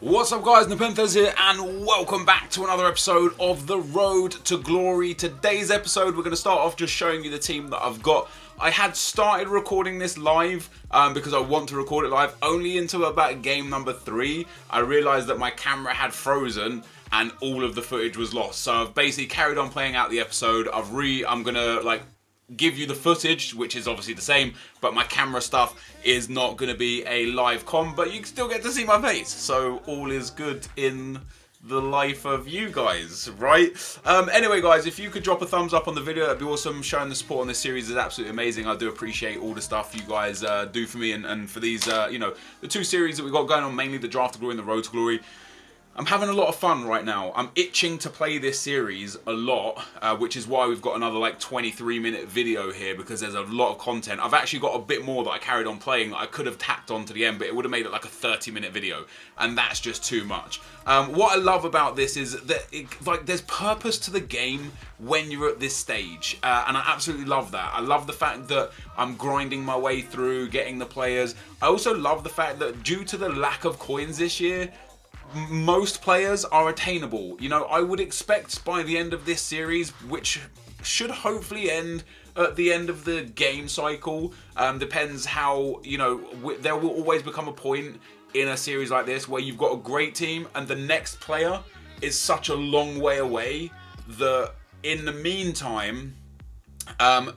What's up guys, NepentheZ here and welcome back to another episode of The Road to Glory. Today's episode we're going to start off just showing you the team that I've got. I had started recording this live because I want to record it live only until about game number 3. I realised that my camera had frozen and all of the footage was lost. So I've basically carried on playing out the episode. I'm going to give you the footage, which is obviously the same, but my camera stuff is not going to be a live com, but you can still get to see my face, so all is good in the life of you guys, right? Anyway guys, if you could drop a thumbs up on the video, that'd be awesome. Showing the support on this series is absolutely amazing. I do appreciate all the stuff you guys do for me and for these the two series that we've got going on, mainly the Draft to Glory and the Road to Glory. I'm having a lot of fun right now. I'm itching to play this series a lot, which is why we've got another 23-minute video here, because there's a lot of content. I've actually got a bit more that I carried on playing that I could have tacked on to the end, but it would have made it like a 30-minute video, and that's just too much. What I love about this is that there's purpose to the game when you're at this stage, and I absolutely love that. I love the fact that I'm grinding my way through, getting the players. I also love the fact that due to the lack of coins this year, most players are attainable. I would expect by the end of this series, which should hopefully end at the end of the game cycle, depends how, there will always become a point in a series like this where you've got a great team and the next player is such a long way away that in the meantime,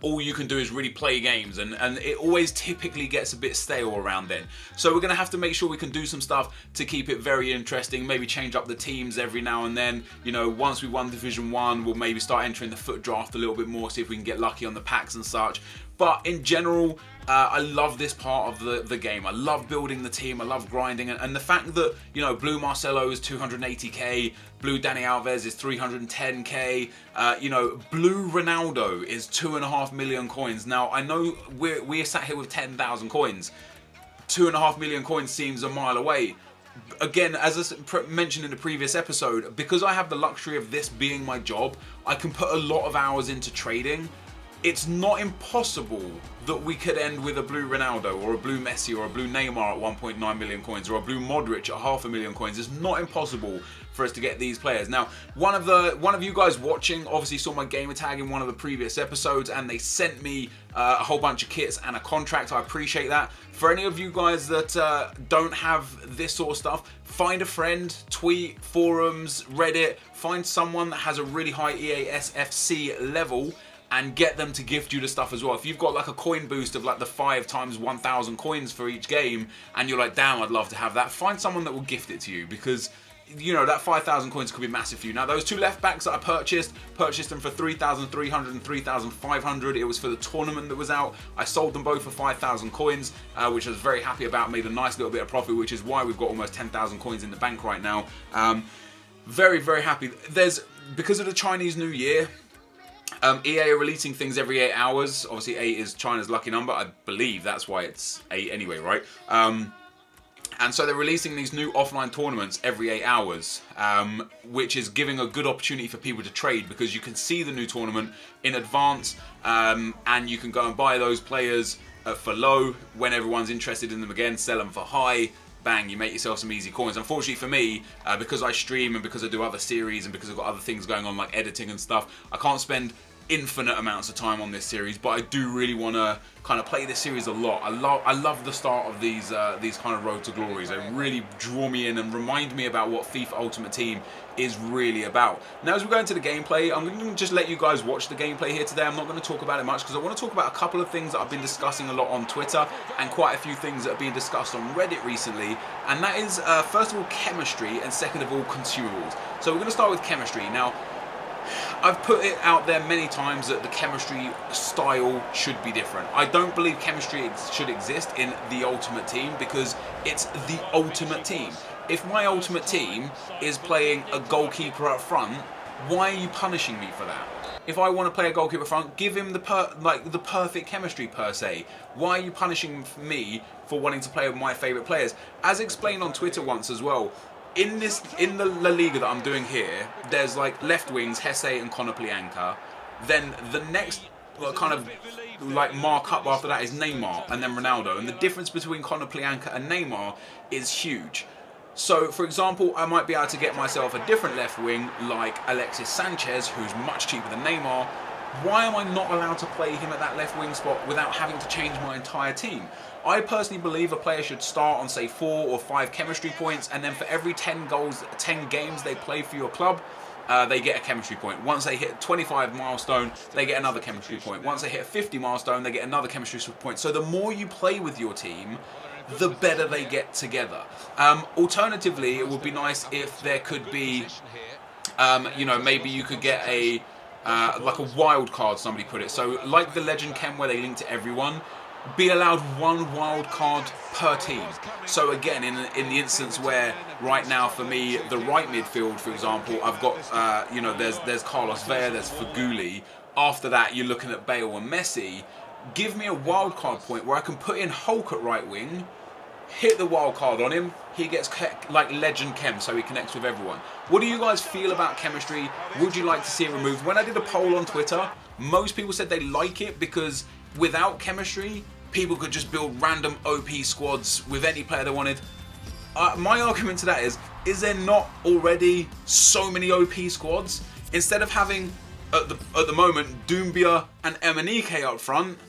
all you can do is really play games, and it always typically gets a bit stale around then. So we're going to have to make sure we can do some stuff to keep it very interesting, maybe change up the teams every now and then. Once we won Division 1, we'll maybe start entering the FUT draft a little bit more, see if we can get lucky on the packs and such. But in general, I love this part of the game. I love building the team, I love grinding, and the fact that, Blue Marcelo is 280k, Blue Dani Alves is 310k, Blue Ronaldo is 2.5 million coins. Now, I know we're sat here with 10,000 coins. 2.5 million coins seems a mile away. Again, as I mentioned in the previous episode, because I have the luxury of this being my job, I can put a lot of hours into trading. It's not impossible that we could end with a Blue Ronaldo or a Blue Messi or a Blue Neymar at 1.9 million coins or a Blue Modric at 500,000 coins. It's not impossible for us to get these players. Now, one of you guys watching obviously saw my gamer tag in one of the previous episodes, and they sent me a whole bunch of kits and a contract. I appreciate that. For any of you guys that don't have this sort of stuff, find a friend, tweet, forums, Reddit, find someone that has a really high EASFC level and get them to gift you the stuff as well. If you've got like a coin boost of like the 5 times 1,000 coins for each game and you're like, damn, I'd love to have that, find someone that will gift it to you, because that 5,000 coins could be massive for you. Now, those two left backs that I purchased them for 3,300 and 3,500. It was for the tournament that was out. I sold them both for 5,000 coins, which I was very happy about. Made a nice little bit of profit, which is why we've got almost 10,000 coins in the bank right now. Very, very happy. Because of the Chinese New Year, EA are releasing things every 8 hours. Obviously 8 is China's lucky number. I believe that's why it's 8 anyway, right? And so they're releasing these new offline tournaments every 8 hours, which is giving a good opportunity for people to trade, because you can see the new tournament in advance, and you can go and buy those players for low. When everyone's interested in them again, sell them for high. Bang, you make yourself some easy coins. Unfortunately for me, because I stream and because I do other series and because I've got other things going on like editing and stuff, I can't spend infinite amounts of time on this series, but I do really want to kind of play this series a lot. I love the start of these kind of Road to Glories. They really draw me in and remind me about what FIFA Ultimate Team is really about. Now, as we go into the gameplay, I'm going to just let you guys watch the gameplay here today. I'm not going to talk about it much because I want to talk about a couple of things that I've been discussing a lot on Twitter and quite a few things that have been discussed on Reddit recently, and that is first of all chemistry and second of all consumables. So we're going to start with chemistry. Now, I've put it out there many times that the chemistry style should be different. I don't believe chemistry should exist in the Ultimate Team because it's the Ultimate Team. If my Ultimate Team is playing a goalkeeper up front, why are you punishing me for that? If I want to play a goalkeeper up front, give him the perfect chemistry per se. Why are you punishing me for wanting to play with my favourite players? As explained on Twitter once as well, in the La Liga that I'm doing here, there's like left wings, Hesse and Konoplyanka. Then the next kind of like mark up after that is Neymar and then Ronaldo. And the difference between Konoplyanka and Neymar is huge. So, for example, I might be able to get myself a different left wing like Alexis Sanchez, who's much cheaper than Neymar. Why am I not allowed to play him at that left wing spot without having to change my entire team? I personally believe a player should start on, say, 4 or 5 chemistry points, and then for every 10 games they play for your club, they get a chemistry point. Once they hit 25 milestone, they get another chemistry point. Once they hit 50 milestone, they get another chemistry point. So the more you play with your team, the better they get together. Alternatively, it would be nice if there could be, you know, maybe you could get a like a wild card, somebody put it. So like the Legend Chem where they link to everyone, be allowed 1 wild card per team. So again, in the instance where right now for me, the right midfield, for example, I've got, you know, there's Carlos Vela, there's Faguli. After that, you're looking at Bale and Messi. Give me a wild card point where I can put in Hulk at right wing, hit the wild card on him, he gets like Legend Chem, so he connects with everyone. What do you guys feel about chemistry? Would you like to see it removed? When I did a poll on Twitter, most people said they like it because without chemistry, people could just build random OP squads with any player they wanted. My argument to that is there not already so many OP squads? Instead of having, at the moment, Doumbia and Emenike up front,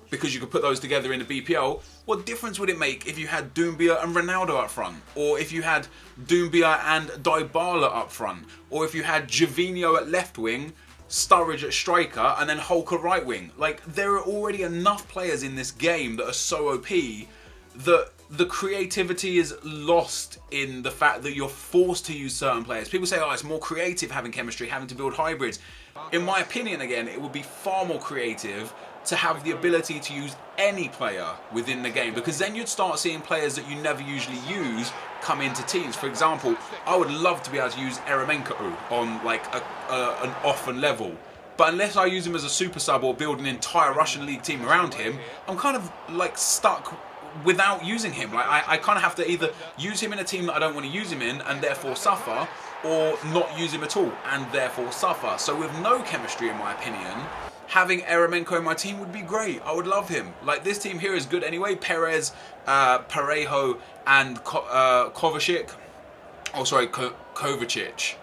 because you could put those together in the BPL, what difference would it make if you had Doumbia and Ronaldo up front? Or if you had Doumbia and Dybala up front? Or if you had Gervinho at left wing, Sturridge at striker, and then Hulk at right wing? Like, there are already enough players in this game that are so OP that the creativity is lost in the fact that you're forced to use certain players. People say, oh, it's more creative having chemistry, having to build hybrids. In my opinion, again, it would be far more creative to have the ability to use any player within the game, because then you'd start seeing players that you never usually use come into teams. For example, I would love to be able to use Eremenko on like an often level, but unless I use him as a super sub or build an entire Russian league team around him, I'm kind of like stuck without using him. Like I kind of have to either use him in a team that I don't want to use him in and therefore suffer, or not use him at all and therefore suffer. So with no chemistry, in my opinion, having Eremenko in my team would be great. I would love him. Like, this team here is good anyway. Perez, Parejo, and Kovacic. Oh, sorry, Kovacic.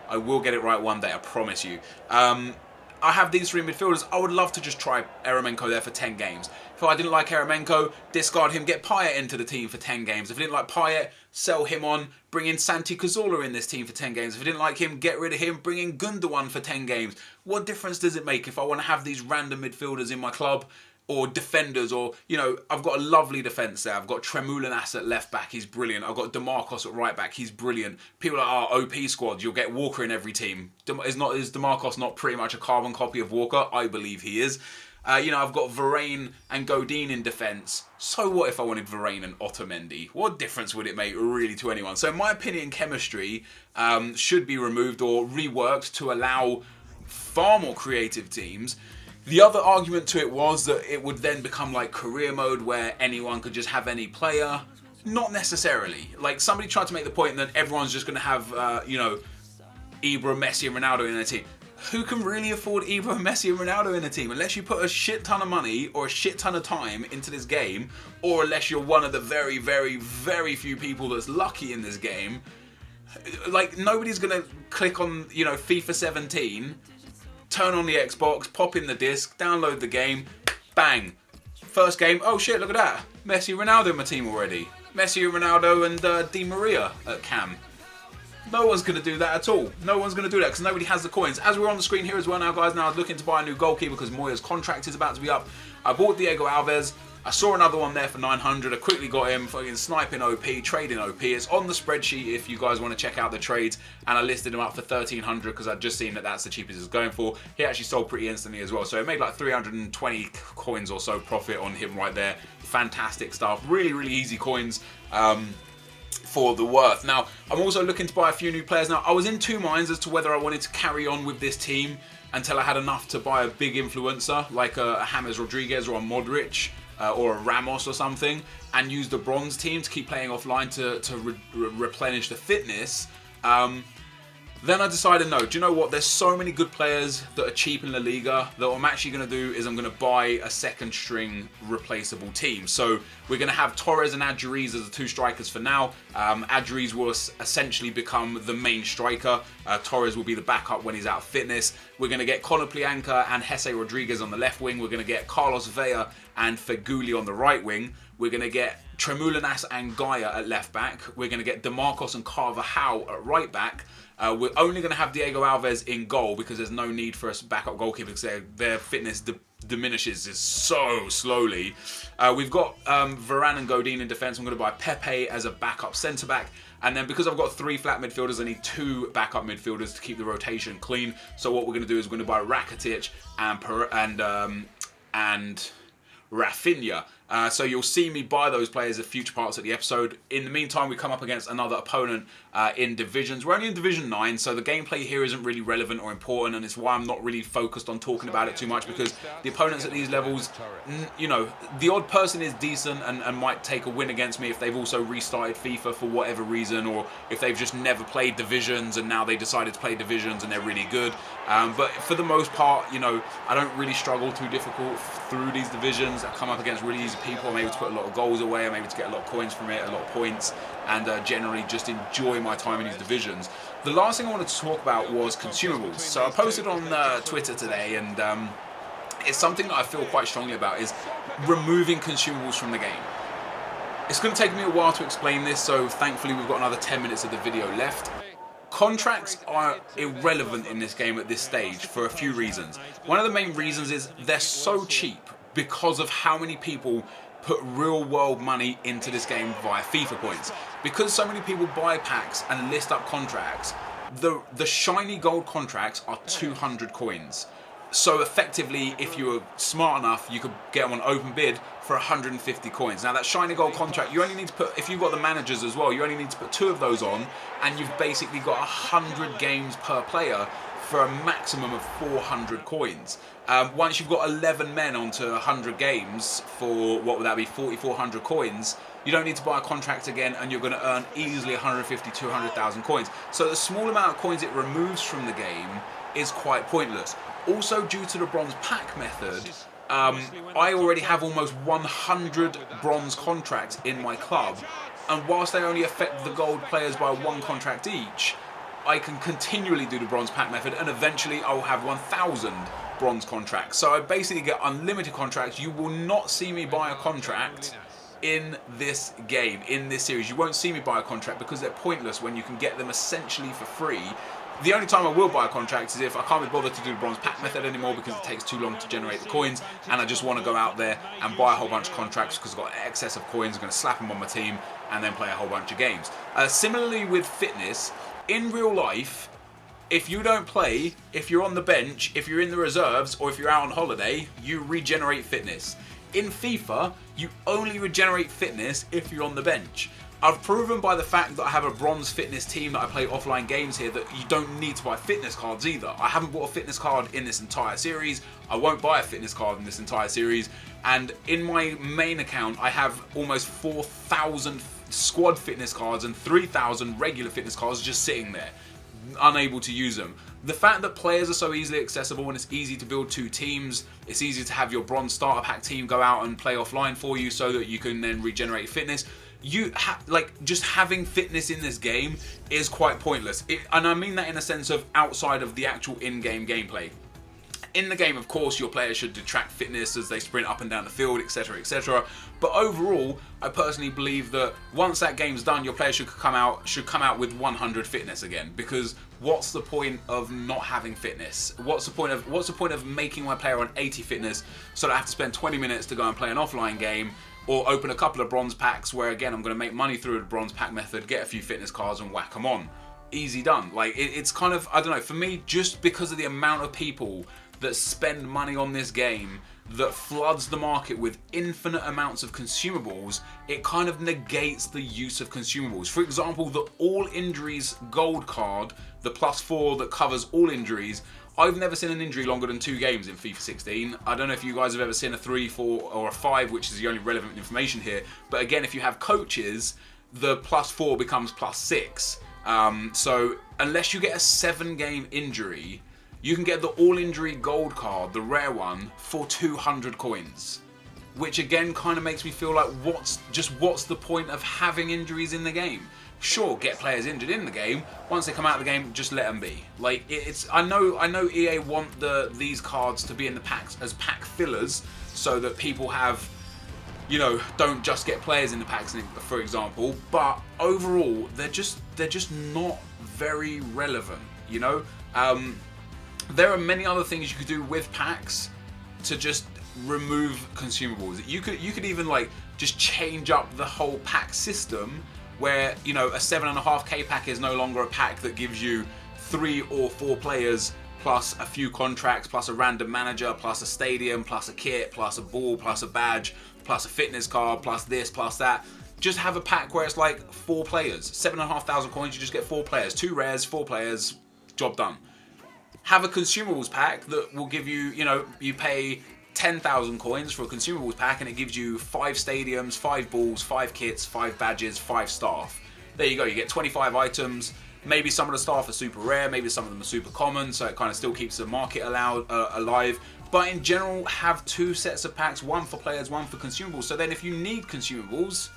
I will get it right one day, I promise you. I have these 3 midfielders. I would love to just try Eremenko there for 10 games. If I didn't like Eremenko, discard him, get Payet into the team for 10 games. If I didn't like Payet, sell him on, bring in Santi Cazorla in this team for 10 games. If I didn't like him, get rid of him, bring in Gundogan for 10 games. What difference does it make if I want to have these random midfielders in my club, or defenders, or, you know, I've got a lovely defence there. I've got Tremoulinas at left back, he's brilliant. I've got DeMarcos at right back, he's brilliant. People are OP squads, you'll get Walker in every team. Is DeMarcos not pretty much a carbon copy of Walker? I believe he is. You know, I've got Varane and Godin in defence. So what if I wanted Varane and Otamendi? What difference would it make really to anyone? So in my opinion, chemistry should be removed or reworked to allow far more creative teams. The other argument to it was that it would then become like career mode where anyone could just have any player. Not necessarily. Like, somebody tried to make the point that everyone's just going to have, you know, Ibra, Messi and Ronaldo in their team. Who can really afford Ibra, Messi and Ronaldo in a team? Unless you put a shit ton of money or a shit ton of time into this game, or unless you're one of the very, very, very few people that's lucky in this game. Like, nobody's going to click on, you know, FIFA 17, turn on the Xbox, pop in the disc, download the game, bang. First game, oh shit, look at that. Messi, Ronaldo in my team already. Messi, Ronaldo and Di Maria at cam. No one's going to do that at all. No one's going to do that because nobody has the coins. As we're on the screen here as well now, guys, now I was looking to buy a new goalkeeper because Moya's contract is about to be up. I bought Diego Alves. I saw another one there for 900. I quickly got him, fucking sniping OP, trading OP. It's on the spreadsheet if you guys want to check out the trades. And I listed him up for 1300 because I'd just seen that that's the cheapest it's going for. He actually sold pretty instantly as well. So it made like 320 coins or so profit on him right there. Fantastic stuff. Really, really easy coins. For the worth. Now, I'm also looking to buy a few new players. Now, I was in 2 minds as to whether I wanted to carry on with this team until I had enough to buy a big influencer like a James Rodriguez or a Modric or a Ramos or something, and use the bronze team to keep playing offline to replenish the fitness. Then I decided, no, do you know what? There's so many good players that are cheap in La Liga that what I'm actually going to do is I'm going to buy a second string replaceable team. So we're going to have Torres and Adjuriz as the two strikers for now. Adjuriz will essentially become the main striker. Torres will be the backup when he's out of fitness. We're going to get Konoplyanka and Jesse Rodriguez on the left wing. We're going to get Carlos Vela and Feghouli on the right wing. We're going to get Tremoulinas and Gaia at left back. We're going to get DeMarcos and Carvajal at right back. We're only going to have Diego Alves in goal because there's no need for a backup goalkeeper because their fitness diminishes so slowly. We've got Varane and Godin in defence. I'm going to buy Pepe as a backup centre-back. And then because I've got 3 flat midfielders, I need 2 backup midfielders to keep the rotation clean. So what we're going to do is we're going to buy Rakitic and Rafinha. So you'll see me buy those players at future parts of the episode. In the meantime, we come up against another opponent in divisions. We're only in Division 9, so the gameplay here isn't really relevant or important, and it's why I'm not really focused on talking about it too much, because the opponents at these levels, you know, the odd person is decent and might take a win against me if they've also restarted FIFA for whatever reason, or if they've just never played divisions and now they decided to play divisions and they're really good. But for the most part, you know, I don't really struggle too difficult through these divisions. I come up against really easy people. I'm able to put a lot of goals away. I'm able to get a lot of coins from it, a lot of points, and generally just enjoy my time in these divisions. The last thing I wanted to talk about was consumables. So I posted on Twitter today, and it's something that I feel quite strongly about, is removing consumables from the game. It's going to take me a while to explain this, so thankfully we've got another 10 minutes of the video left. Contracts are irrelevant in this game at this stage for a few reasons. One of the main reasons is they're so cheap because of how many people put real world money into this game via FIFA points. Because so many people buy packs and list up contracts, the shiny gold contracts are 200 coins. So effectively, if you were smart enough, you could get them on open bid for 150 coins. Now that shiny gold contract, you only need to put, if you've got the managers as well, you only need to put 2 of those on, and you've basically got 100 games per player for a maximum of 400 coins. Once you've got 11 men onto 100 games for, what would that be, 4,400 coins, you don't need to buy a contract again, and you're going to earn easily 150, 200,000 coins. So the small amount of coins it removes from the game is quite pointless. Also, due to the bronze pack method, I already have almost 100 bronze contracts in my club, and whilst they only affect the gold players by 1 contract each, I can continually do the bronze pack method, and eventually I will have 1,000 bronze contracts. So I basically get unlimited contracts. You will not see me buy a contract in this game, in this series. You won't see me buy a contract because they're pointless when you can get them essentially for free. The only time I will buy a contract is if I can't be bothered to do the bronze pack method anymore because it takes too long to generate the coins, and I just want to go out there and buy a whole bunch of contracts because I've got excess of coins. I'm going to slap them on my team and then play a whole bunch of games. Similarly with fitness, in real life, if you don't play, if you're on the bench, if you're in the reserves, or if you're out on holiday, you regenerate fitness. In FIFA, you only regenerate fitness if you're on the bench. I've proven by the fact that I have a bronze fitness team that I play offline games here that you don't need to buy fitness cards either. I haven't bought a fitness card in this entire series. I won't buy a fitness card in this entire series. And in my main account, I have almost 4,000 squad fitness cards and 3,000 regular fitness cards just sitting there, unable to use them. The fact that players are so easily accessible and it's easy to build 2 teams, it's easy to have your bronze starter pack team go out and play offline for you so that you can then regenerate fitness. Just having fitness in this game is quite pointless. And I mean that in a sense of outside of the actual in-game gameplay. In the game, of course, your players should detract fitness as they sprint up and down the field, etc, etc. But overall, I personally believe that once that game's done, your players should come out with 100 fitness again. Because what's the point of not having fitness? What's the point of making my player on 80 fitness so that I have to spend 20 minutes to go and play an offline game, or open a couple of bronze packs where again I'm going to make money through the bronze pack method, get a few fitness cards and whack them on. Easy done. Like it's kind of, I don't know, for me, just because of the amount of people that spend money on this game that floods the market with infinite amounts of consumables, it kind of negates the use of consumables. For example, the all injuries gold card, the +4 that covers all injuries, I've never seen an injury longer than 2 games in FIFA 16. I don't know if you guys have ever seen a 3, 4 or a 5, which is the only relevant information here. But again, if you have coaches, the +4 becomes +6. So unless you get a 7-game injury, you can get the all-injury gold card, the rare one, for 200 coins. Which again kind of makes me feel like what's the point of having injuries in the game? Sure, get players injured in the game. Once they come out of the game, just let them be. Like I know EA want these cards to be in the packs as pack fillers, so that people have, you know, don't just get players in the packs, for example. But overall, they're just not very relevant. You know, there are many other things you could do with packs to just remove consumables. You could even like just change up the whole pack system, where, you know, a 7.5k pack is no longer a pack that gives you 3 or 4 players plus a few contracts plus a random manager plus a stadium plus a kit plus a ball plus a badge plus a fitness card plus this plus that. Just have a pack where it's like 4 players, 7,500 coins, you just get 4 players, 2 rares, 4 players, job done. Have a consumables pack that will give you, you know, you pay 10,000 coins for a consumables pack and it gives you 5 stadiums, 5 balls, 5 kits, 5 badges, 5 staff. There you go, you get 25 items. Maybe some of the staff are super rare, maybe some of them are super common, so it kind of still keeps the market alive. But in general, have 2 sets of packs, one for players, one for consumables. So then if you need consumables,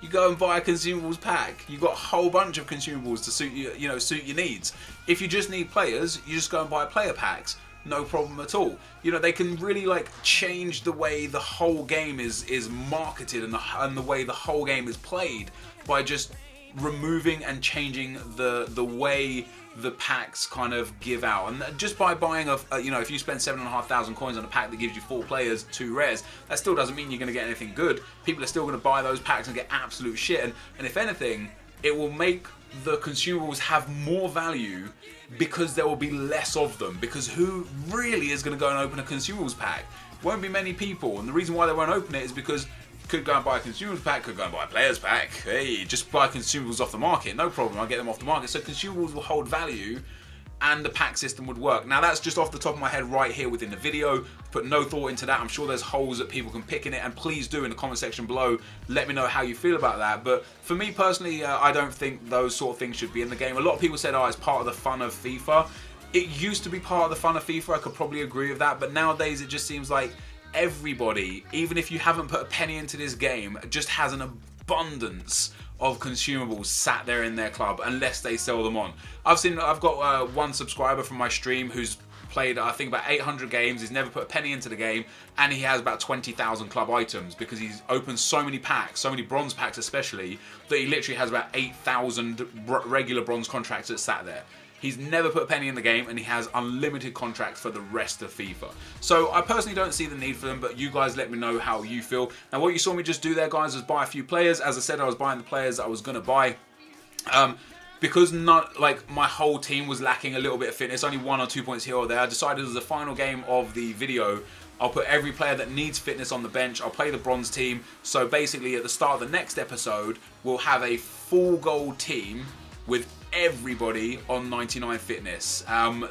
you go and buy a consumables pack. You've got a whole bunch of consumables to suit you, suit your needs. If you just need players, you just go and buy player packs. No problem at all. You know, they can really like change the way the whole game is marketed and the way the whole game is played by just removing and changing the way the packs kind of give out. And just by buying you know, if you spend 7,500 coins on a pack that gives you 4 players, 2 rares, that still doesn't mean you're going to get anything good. People are still going to buy those packs and get absolute shit. And if anything, it will make the consumables have more value because there will be less of them. Because who really is going to go and open a consumables pack? Won't be many people, and the reason why they won't open it is because could go and buy a consumables pack, could go and buy a players pack. Hey, just buy consumables off the market, no problem, I'll get them off the market. So consumables will hold value and the pack system would work. Now that's just off the top of my head right here within the video. Put no thought into that. I'm sure there's holes that people can pick in it, and please do in the comment section below let me know how you feel about that. But for me personally, I don't think those sort of things should be in the game. A lot of people said, oh, it's part of the fun of FIFA. It used to be part of the fun of FIFA, I could probably agree with that, but nowadays it just seems like everybody, even if you haven't put a penny into this game, just has an abundance of consumables sat there in their club unless they sell them on. I've got one subscriber from my stream who's played I think about 800 games, he's never put a penny into the game, and he has about 20,000 club items because he's opened so many packs, so many bronze packs especially, that he literally has about 8,000 regular bronze contracts that sat there. He's never put a penny in the game and he has unlimited contracts for the rest of FIFA. So I personally don't see the need for them, but you guys let me know how you feel. Now what you saw me just do there, guys, was buy a few players. As I said, I was buying the players that I was going to buy. Because not like my whole team was lacking a little bit of fitness, only 1 or 2 points here or there, I decided as the final game of the video, I'll put every player that needs fitness on the bench. I'll play the bronze team. So basically at the start of the next episode, we'll have a full gold team with everybody on 99 fitness.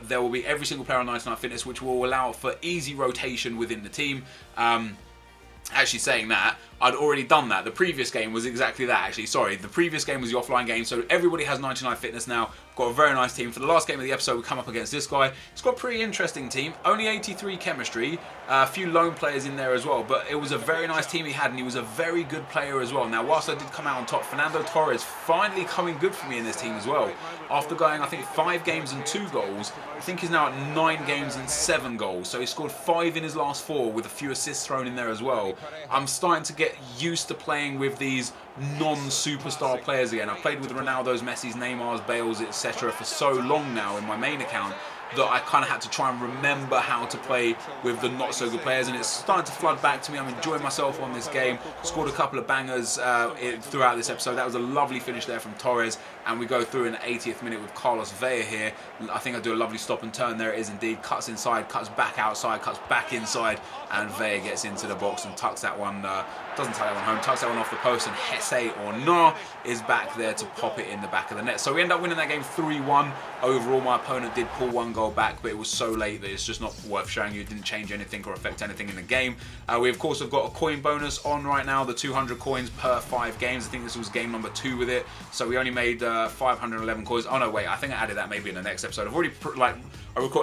There will be every single player on 99 fitness, which will allow for easy rotation within the team. Actually saying that, I'd already done that. The previous game was exactly that, actually. Sorry, the previous game was the offline game, so everybody has 99 fitness now. Got a very nice team. For the last game of the episode, we come up against this guy. He's got a pretty interesting team. Only 83 chemistry. A few lone players in there as well, but it was a very nice team he had, and he was a very good player as well. Now, whilst I did come out on top, Fernando Torres finally coming good for me in this team as well. After going, I think, 5 games and 2 goals, I think he's now at 9 games and 7 goals. So he scored 5 in his last 4 with a few assists thrown in there as well. I'm starting to get used to playing with these non-superstar players again. I've played with Ronaldo's, Messi's, Neymar's, Bale's, etc. for so long now in my main account that I kind of had to try and remember how to play with the not so good players, and it's starting to flood back to me. I'm enjoying myself on this game. Scored a couple of bangers throughout this episode. That was a lovely finish there from Torres, and we go through in the 80th minute with Carlos Vela here. I think I do a lovely stop and turn. There it is indeed. Cuts inside, cuts back outside, cuts back inside, and Vela gets into the box and tucks that one, doesn't tuck that one home, tucks that one off the post and Hesse or not is back there to pop it in the back of the net. So we end up winning that game 3-1. Overall, my opponent did pull 1 goal back, but it was so late that it's just not worth showing you. It didn't change anything or affect anything in the game. We, of course, have got a coin bonus on right now, the 200 coins per 5 games. I think this was game number 2 with it. So we only made 511 coins. Oh, no, wait, I think I added that maybe in the next episode. I've already,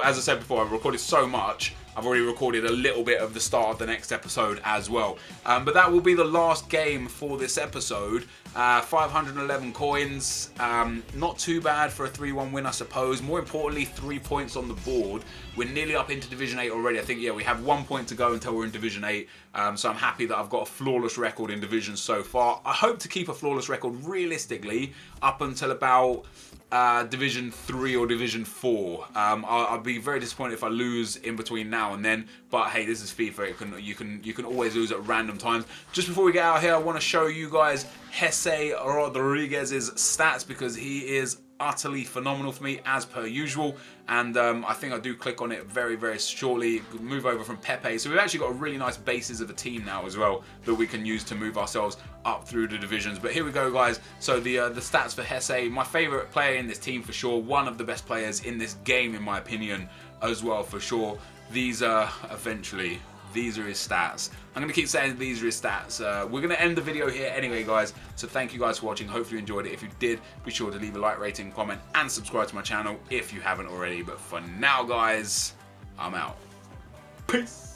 as I said before, I've recorded so much. I've already recorded a little bit of the start of the next episode as well. But that will be the last game for this episode. 511 coins. Not too bad for a 3-1 win, I suppose. More importantly, 3 points on the board. We're nearly up into Division 8 already. I think, yeah, we have 1 point to go until we're in Division 8. So I'm happy that I've got a flawless record in Division so far. I hope to keep a flawless record realistically up until about Division 3 or Division 4. I'll be very disappointed if I lose in between now and then, but hey, this is FIFA. You can always lose at random times. Just before we get out of here, I want to show you guys Hesse Rodriguez's stats because he is utterly phenomenal for me as per usual, and I think I do click on it very, very shortly. Move over from Pepe, so we've actually got a really nice basis of a team now as well that we can use to move ourselves up through the divisions. But here we go, guys. So the stats for Hesse, my favorite player in this team for sure, one of the best players in this game in my opinion as well for sure. These are eventually. These are his stats. I'm going to keep saying these are his stats. We're going to end the video here anyway, guys. So thank you guys for watching. Hopefully you enjoyed it. If you did, be sure to leave a like, rating, comment, and subscribe to my channel if you haven't already. But for now, guys, I'm out. Peace.